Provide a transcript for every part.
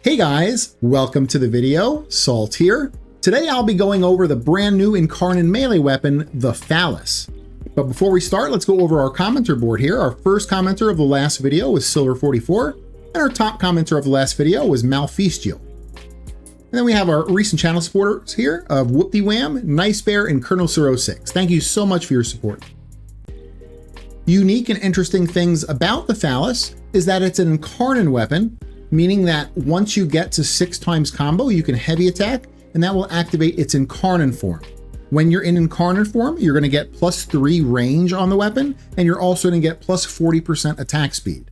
Hey guys, welcome to the video. Salt here. Today I'll be going over the brand new Incarnon melee weapon, the Thalys. But before we start, let's go over our commenter board here. Our first commenter of the last video was Silver44, and our top commenter of the last video was MahiCG. And then we have our recent channel supporters here of Whoopty Wham, Nice Bear, and Colonel06. Thank you so much for your support. Unique and interesting things about the Thalys is that it's an Incarnon weapon, meaning that once you get to 6 times combo, you can heavy attack, and that will activate its Incarnon form. When you're in Incarnon form, you're going to get +3 range on the weapon, and you're also going to get +40% attack speed.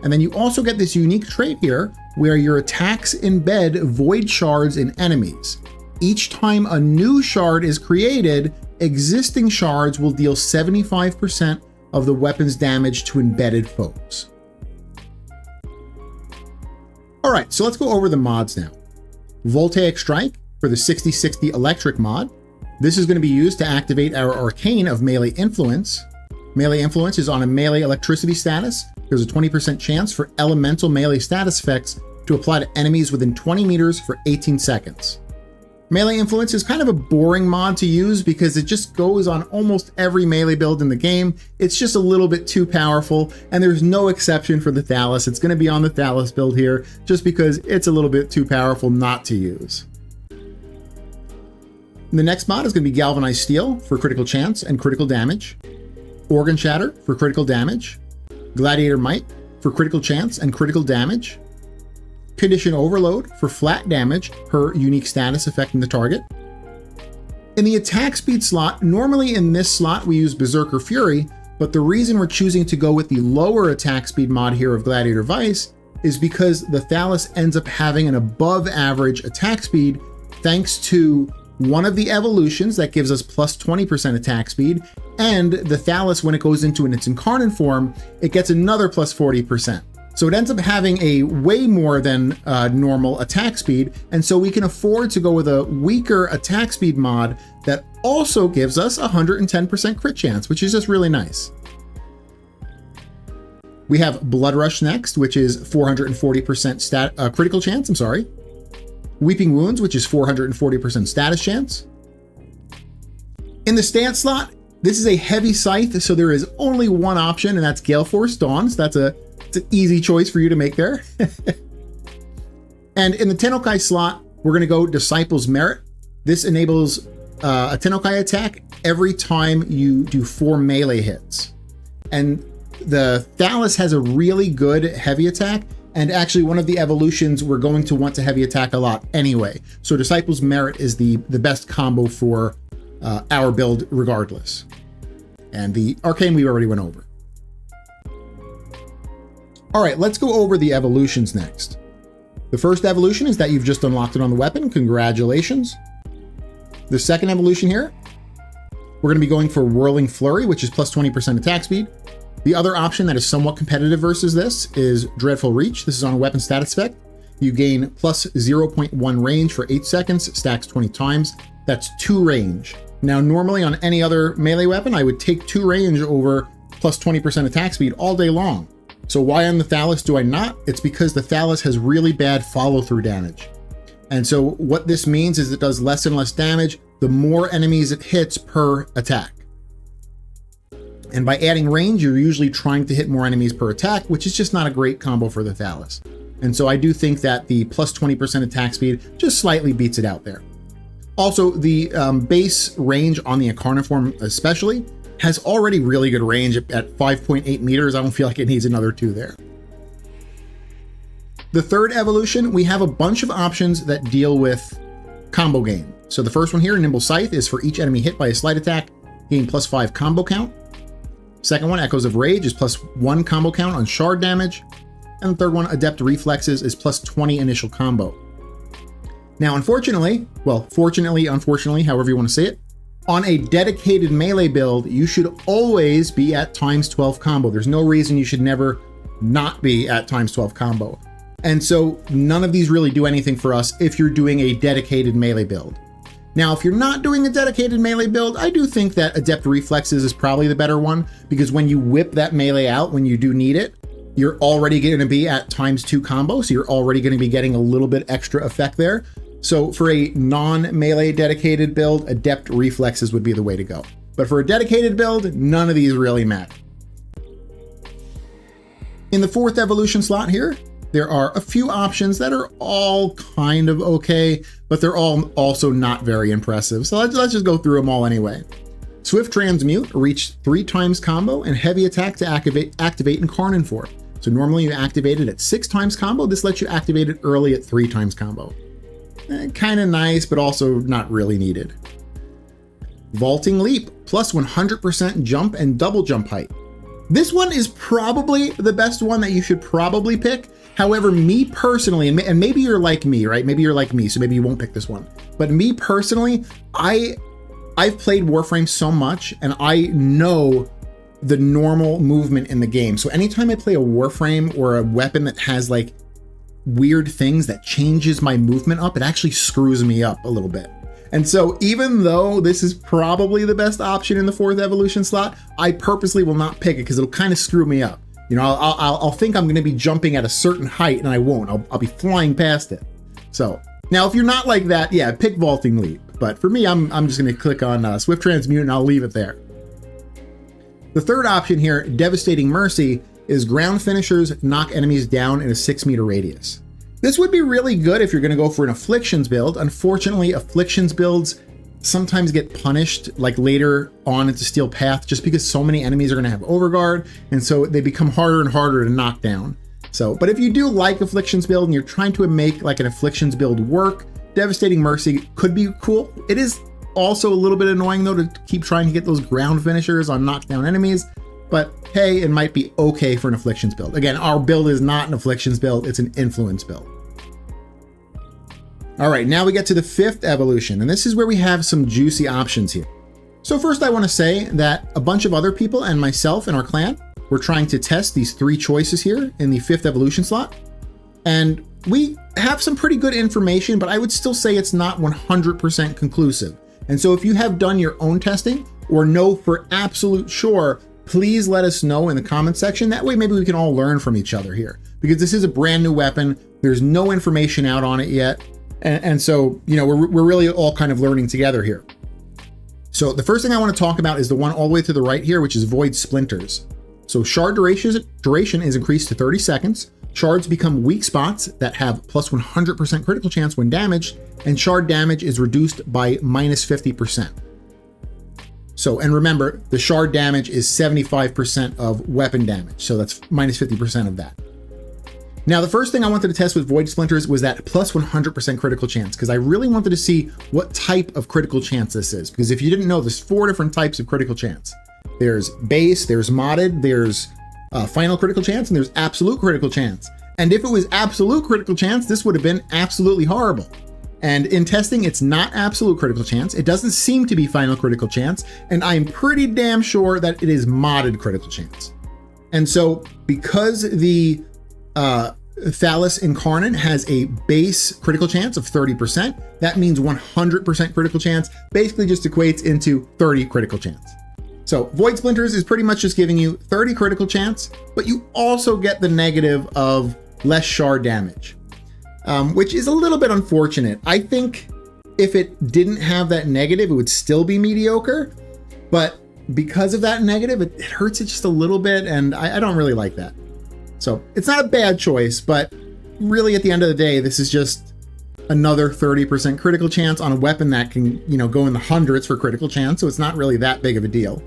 And then you also get this unique trait here, where your attacks embed void shards in enemies. Each time a new shard is created, existing shards will deal 75% of the weapon's damage to embedded foes. All right, so let's go over the mods now. Voltaic Strike for the 60/60 electric mod. This is going to be used to activate our Arcane of Melee Influence. Melee Influence is on a melee electricity status. There's a 20% chance for elemental melee status effects to apply to enemies within 20 meters for 18 seconds. Melee Influence is kind of a boring mod to use because it just goes on almost every melee build in the game. It's just a little bit too powerful, and there's no exception for the Thalys. It's going to be on the Thalys build here just because it's a little bit too powerful not to use. The next mod is going to be Galvanized Steel for critical chance and critical damage, Organ Shatter for critical damage, Gladiator Might for critical chance and critical damage, Condition Overload for flat damage per unique status affecting the target. In the attack speed slot, normally in this slot we use Berserker Fury, but the reason we're choosing to go with the lower attack speed mod here of Gladiator Vice is because the Thalys ends up having an above average attack speed thanks to one of the evolutions that gives us +20% attack speed, and the Thalys, when it goes into its Incarnon form, it gets another +40%. So it ends up having a way more than normal attack speed, and so we can afford to go with a weaker attack speed mod that also gives us 110% crit chance, which is just really nice. We have Blood Rush next, which is 440% critical chance, Weeping Wounds, which is 440% status chance. In the stance slot, this is a heavy scythe, so there is only one option, and that's Gale Force Dawn. So it's an easy choice for you to make there. And in the Tennokai slot, we're going to go Disciple's Merit. This enables a Tennokai attack every time you do 4 melee hits. And the Thalys has a really good heavy attack, and actually one of the evolutions we're going to want to heavy attack a lot anyway. So Disciple's Merit is the best combo for our build regardless. And the Arcane we already went over. All right, let's go over the evolutions next. The first evolution is that you've just unlocked it on the weapon. Congratulations. The second evolution here, we're going to be going for Whirling Flurry, which is +20% attack speed. The other option that is somewhat competitive versus this is Dreadful Reach. This is on a weapon status effect. You gain +0.1 range for 8 seconds, stacks 20 times. That's 2 range. Now, normally on any other melee weapon, I would take 2 range over +20% attack speed all day long. So why on the Thalys do I not? It's because the Thalys has really bad follow-through damage. And so what this means is it does less and less damage the more enemies it hits per attack. And by adding range, you're usually trying to hit more enemies per attack, which is just not a great combo for the Thalys. And so I do think that the +20% attack speed just slightly beats it out there. Also, the base range on the Incarnon form especially has already really good range at 5.8 meters. I don't feel like it needs another 2 there. The third evolution, we have a bunch of options that deal with combo gain. So the first one here, Nimble Scythe, is for each enemy hit by a sleight attack, gain +5 combo count. Second one, Echoes of Rage, is +1 combo count on shard damage. And the third one, Adept Reflexes, is +20 initial combo. Now, unfortunately, unfortunately, however you want to say it, on a dedicated melee build, you should always be at ×12 combo. There's no reason you should never not be at ×12 combo. And so none of these really do anything for us if you're doing a dedicated melee build. Now, if you're not doing a dedicated melee build, I do think that Adept Reflexes is probably the better one, because when you whip that melee out when you do need it, you're already going to be at ×2 combo, so you're already going to be getting a little bit extra effect there. So for a non-melee dedicated build, Adept Reflexes would be the way to go. But for a dedicated build, none of these really matter. In the 4th evolution slot here, there are a few options that are all kind of okay, but they're all also not very impressive. So let's just go through them all anyway. Swift Transmute, reach 3x combo, and heavy attack to activate Incarnon for. So normally you activate it at 6x combo. This lets you activate it early at 3x combo. Kind of nice, but also not really needed. Vaulting Leap, plus 100% jump and double jump height. This one is probably the best one that you should probably pick. However, me personally, and maybe you're like me, right? Maybe you're like me, so maybe you won't pick this one. But me personally, I've played Warframe so much, and I know the normal movement in the game. So anytime I play a Warframe or a weapon that has like weird things that changes my movement up, it actually screws me up a little bit. And so even though this is probably the best option in the 4th evolution slot, I purposely will not pick it because it'll kind of screw me up. You know, I'll think I'm going to be jumping at a certain height and I won't. I'll be flying past it. So now if you're not like that, yeah, pick Vaulting Leap. But for me, I'm just going to click on Swift Transmute and I'll leave it there. The 3rd option here, Devastating Mercy, is ground finishers knock enemies down in a 6-meter radius. This would be really good if you're going to go for an Afflictions build. Unfortunately, Afflictions builds sometimes get punished like later on into Steel Path just because so many enemies are going to have Overguard, and so they become harder and harder to knock down. So, but if you do like Afflictions build and you're trying to make like an Afflictions build work, Devastating Mercy could be cool. It is also a little bit annoying though to keep trying to get those ground finishers on knockdown enemies, but hey, it might be okay for an Afflictions build. Again, our build is not an Afflictions build, it's an Influence build. All right, now we get to the 5th evolution, and this is where we have some juicy options here. So first I want to say that a bunch of other people and myself in our clan were trying to test these 3 choices here in the 5th evolution slot. And we have some pretty good information, but I would still say it's not 100% conclusive. And so if you have done your own testing or know for absolute sure, please let us know in the comment section. That way maybe we can all learn from each other here, because this is a brand new weapon. There's no information out on it yet. And so, you know, we're really all kind of learning together here. So the first thing I want to talk about is the one all the way to the right here, which is Void Splinters. So shard duration is increased to 30 seconds. Shards become weak spots that have plus 100% critical chance when damaged, and shard damage is reduced by minus 50%. So, and remember, the shard damage is 75% of weapon damage. So that's minus 50% of that. Now, the first thing I wanted to test with Void Splinters was that plus 100% critical chance, because I really wanted to see what type of critical chance this is. Because if you didn't know, there's 4 different types of critical chance. There's base, there's modded, there's final critical chance, and there's absolute critical chance. And if it was absolute critical chance, this would have been absolutely horrible. And in testing, it's not absolute critical chance. It doesn't seem to be final critical chance. And I'm pretty damn sure that it is modded critical chance. And so because the Thalys Incarnon has a base critical chance of 30%, that means 100% critical chance basically just equates into 30 critical chance. So Void Splinters is pretty much just giving you 30 critical chance, but you also get the negative of less shard damage, which is a little bit unfortunate. I think if it didn't have that negative, it would still be mediocre, but because of that negative, it hurts it just a little bit, and I don't really like that. So it's not a bad choice, but really at the end of the day, this is just another 30% critical chance on a weapon that can, you know, go in the hundreds for critical chance. So it's not really that big of a deal.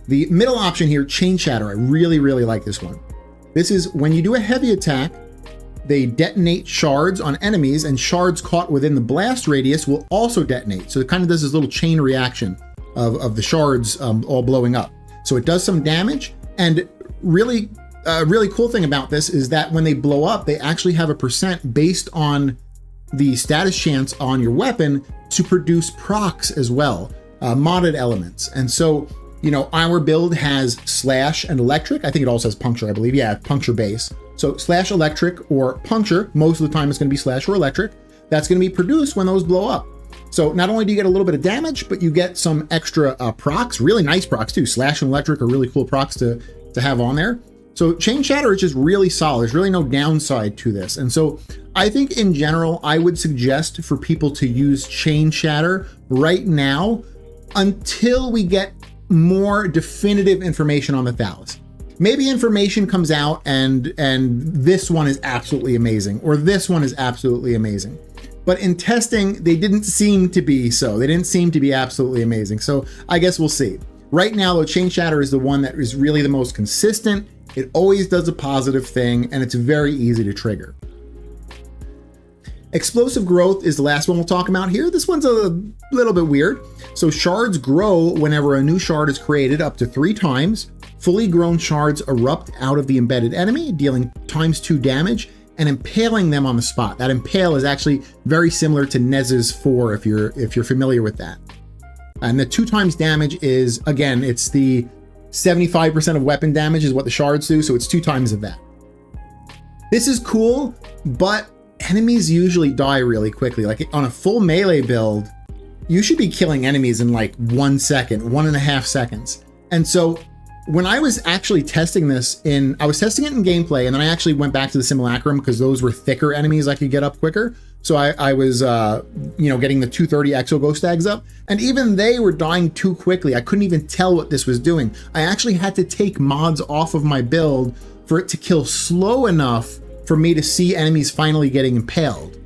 The middle option here, Chain Shatter, I really, really like this one. This is when you do a heavy attack, they detonate shards on enemies, and shards caught within the blast radius will also detonate. So it kind of does this little chain reaction of the shards all blowing up. So it does some damage. And really cool thing about this is that when they blow up, they actually have a percent based on the status chance on your weapon to produce procs as well, modded elements. And so, you know, our build has slash and electric. I think it also has puncture, I believe. Yeah, puncture base. So slash electric or puncture, most of the time it's going to be slash or electric. That's going to be produced when those blow up. So not only do you get a little bit of damage, but you get some extra procs, really nice procs too. Slash and electric are really cool procs to to have on there. So chain shatter is just really solid. There's really no downside to this. And so I think in general, I would suggest for people to use chain shatter right now until we get more definitive information on the Thalys. Maybe information comes out and this one is absolutely amazing, or this one is absolutely amazing. But in testing, they didn't seem to be so. They didn't seem to be absolutely amazing. So I guess we'll see. Right now, though, chain shatter is the one that is really the most consistent. It always does a positive thing, and it's very easy to trigger. Explosive growth is the last one we'll talk about here. This one's a little bit weird. So shards grow whenever a new shard is created up to 3 times. Fully grown shards erupt out of the embedded enemy, dealing ×2 damage and impaling them on the spot. That impale is actually very similar to Nez's 4 if you're familiar with that. And the 2 times damage is, again, it's the 75% of weapon damage is what the shards do, so it's 2 times of that. This is cool, but enemies usually die really quickly. Like on a full melee build, you should be killing enemies in like 1 second, 1.5 seconds. And so when I was actually testing this I was testing it in gameplay, and then I actually went back to the simulacrum because those were thicker enemies I could get up quicker. So I was, getting the 230 Exo Ghost Tags up, and even they were dying too quickly. I couldn't even tell what this was doing. I actually had to take mods off of my build for it to kill slow enough for me to see enemies finally getting impaled.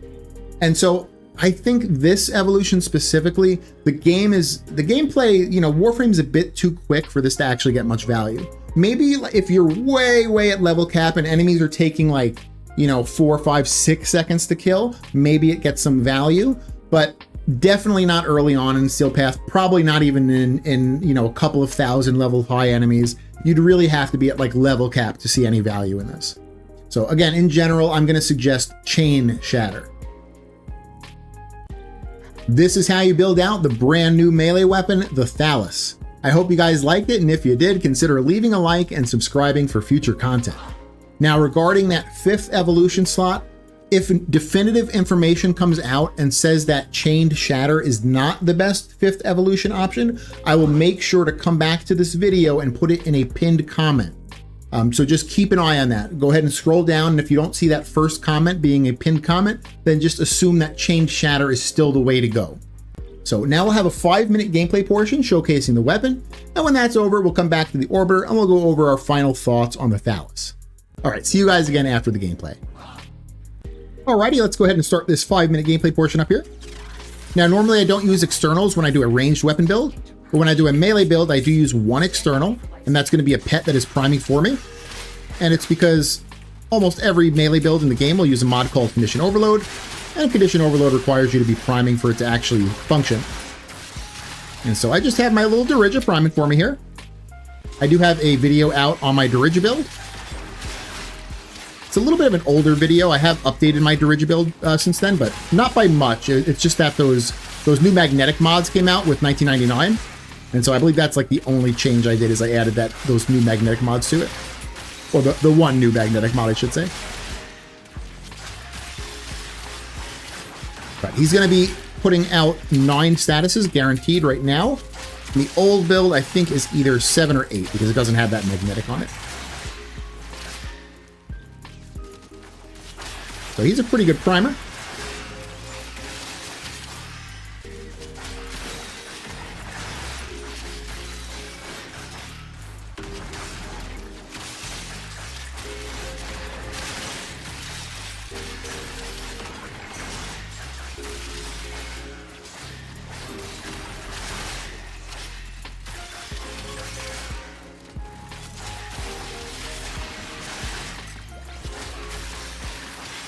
And so I think this evolution specifically, the gameplay, Warframe's a bit too quick for this to actually get much value. Maybe if you're way at level cap and enemies are taking 4, 5, 6 seconds to kill, maybe it gets some value, but definitely not early on in Steel Path, probably not even in a couple of thousand level high enemies. You'd really have to be at level cap to see any value in this. So again, in general, I'm going to suggest chain shatter. This is how you build out the brand new melee weapon, the Thalys. I hope you guys liked it, and if you did, consider leaving a like and subscribing for future content. Now, regarding that 5th evolution slot, if definitive information comes out and says that chained shatter is not the best 5th evolution option, I will make sure to come back to this video and put it in a pinned comment. So just keep an eye on that. Go ahead and scroll down, and if you don't see that first comment being a pinned comment, then just assume that chained shatter is still the way to go. So now we'll have a 5-minute gameplay portion showcasing the weapon, and when that's over, we'll come back to the orbiter and we'll go over our final thoughts on the Thalys. All right, see you guys again after the gameplay. Alrighty, let's go ahead and start this 5-minute gameplay portion up here. Now, normally I don't use externals when I do a ranged weapon build, but when I do a melee build, I do use one external, and that's going to be a pet that is priming for me. And it's because almost every melee build in the game will use a mod called Condition Overload, and Condition Overload requires you to be priming for it to actually function. And so I just have my little Dirija priming for me here. I do have a video out on my Dirija build. It's a little bit of an older video. I have updated my Dirija build since then, but not by much. It's just that those new magnetic mods came out with 1999. And so I believe that's the only change I did is I added those new magnetic mods to it. Or the one new magnetic mod, I should say. But he's going to be putting out 9 statuses guaranteed right now. The old build, I think, is either 7 or 8 because it doesn't have that magnetic on it. So he's a pretty good primer.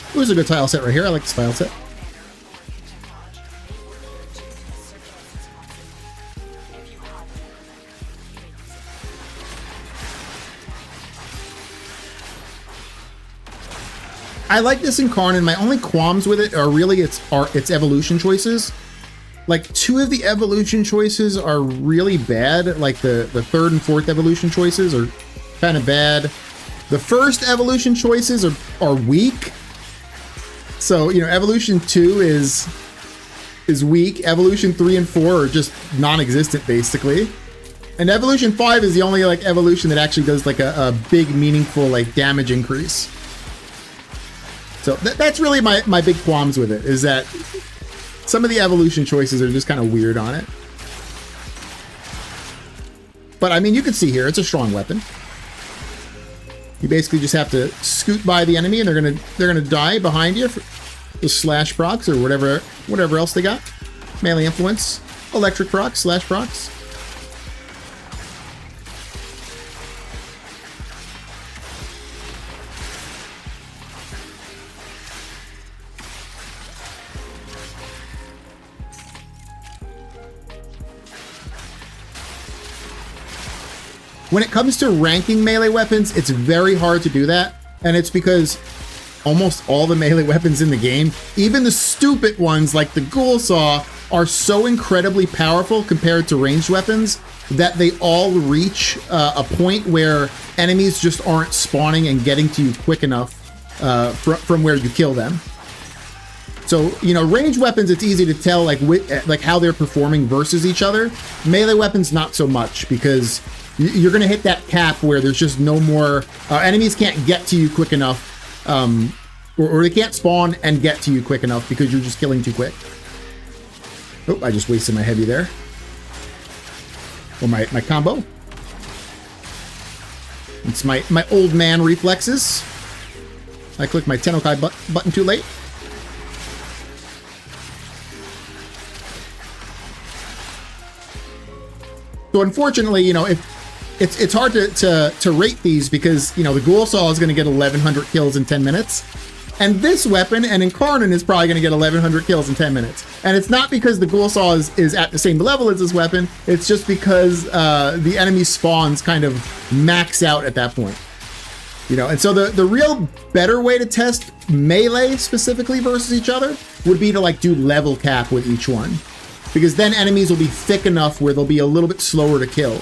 It was a good tile set right here. I like this tile set. I like this Incarnon. My only qualms with it are really its evolution choices. 2 of the evolution choices are really bad. Like the 3rd and 4th evolution choices are kind of bad. The first evolution choices are weak. So, evolution 2 is weak. Evolution 3 and 4 are just non-existent, basically. And evolution 5 is the only like evolution that actually does like a big meaningful like damage increase. So that's really my big qualms with it, is that some of the evolution choices are just kind of weird on it. But I mean, you can see here, it's a strong weapon. You basically just have to scoot by the enemy and they're gonna die behind you for the slash procs or whatever else they got. Melee influence, electric procs, slash procs. When it comes to ranking melee weapons, it's very hard to do that, and it's because almost all the melee weapons in the game, even the stupid ones like the Ghoul Saw, are so incredibly powerful compared to ranged weapons that they all reach a point where enemies just aren't spawning and getting to you quick enough from where you kill them. So, you know, ranged weapons, it's easy to tell like how they're performing versus each other. Melee weapons, not so much, because you're going to hit that cap where there's just no more, enemies can't get to you quick enough, or they can't spawn and get to you quick enough because you're just killing too quick. Oh, I just wasted my heavy there. Or my combo. It's my old man reflexes. I clicked my Tennokai button too late. So unfortunately, you know, if it's hard to rate these, because, you know, the Ghoul Saw is going to get 1,100 kills in 10 minutes. And this weapon, and Incarnon, is probably going to get 1,100 kills in 10 minutes. And it's not because the Ghoul Saw is at the same level as this weapon. It's just because the enemy spawns kind of max out at that point. You know, and so the real better way to test melee specifically versus each other would be to like do level cap with each one. Because then enemies will be thick enough where they'll be a little bit slower to kill.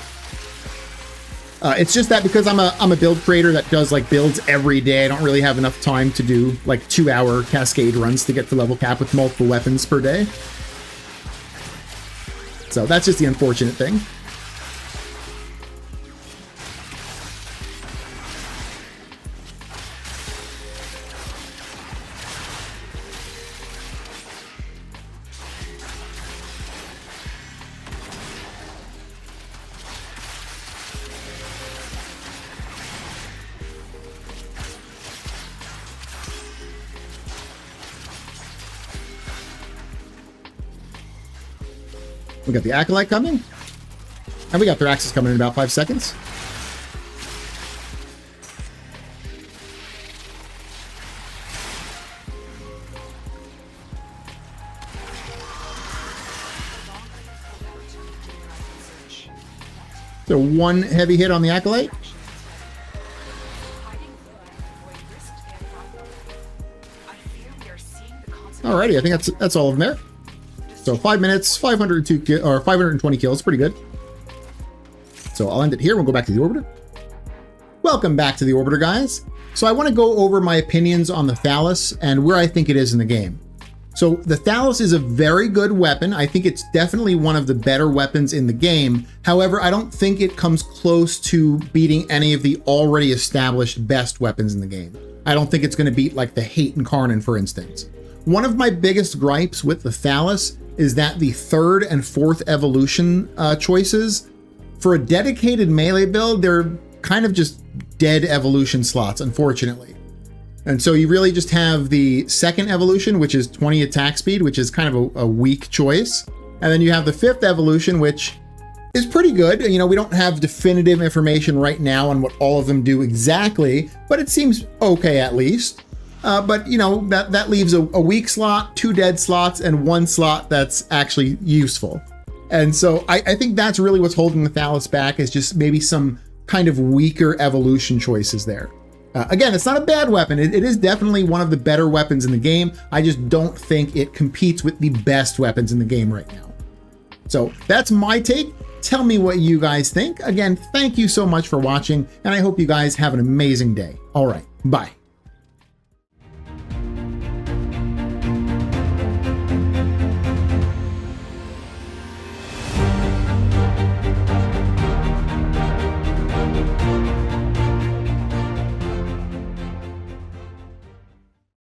It's just that because I'm a build creator that does like builds every day, I don't really have enough time to do like 2-hour cascade runs to get to level cap with multiple weapons per day. So that's just the unfortunate thing. We got the Acolyte coming, and we got Thraxus coming in about 5 seconds. So one heavy hit on the Acolyte. Alrighty, I think that's all of them there. So 5 minutes, 520 kills, pretty good. So I'll end it here. We'll go back to the Orbiter. Welcome back to the Orbiter, guys. So I want to go over my opinions on the Thalys and where I think it is in the game. So the Thalys is a very good weapon. I think it's definitely one of the better weapons in the game. However, I don't think it comes close to beating any of the already established best weapons in the game. I don't think it's going to beat like the Incarnon, for instance. One of my biggest gripes with the Thalys is that the 3rd and 4th evolution choices, for a dedicated melee build, they're kind of just dead evolution slots, unfortunately. And so you really just have the 2nd evolution, which is 20 attack speed, which is kind of a weak choice. And then you have the 5th evolution, which is pretty good. You know, we don't have definitive information right now on what all of them do exactly, but it seems okay at least. But you know, that leaves a weak slot, 2 dead slots, and 1 slot that's actually useful. And so I think that's really what's holding the Thalys back, is just maybe some kind of weaker evolution choices there. Again, it's not a bad weapon. It is definitely one of the better weapons in the game. I just don't think it competes with the best weapons in the game right now. So that's my take. Tell me what you guys think. Again, thank you so much for watching, and I hope you guys have an amazing day. All right, bye.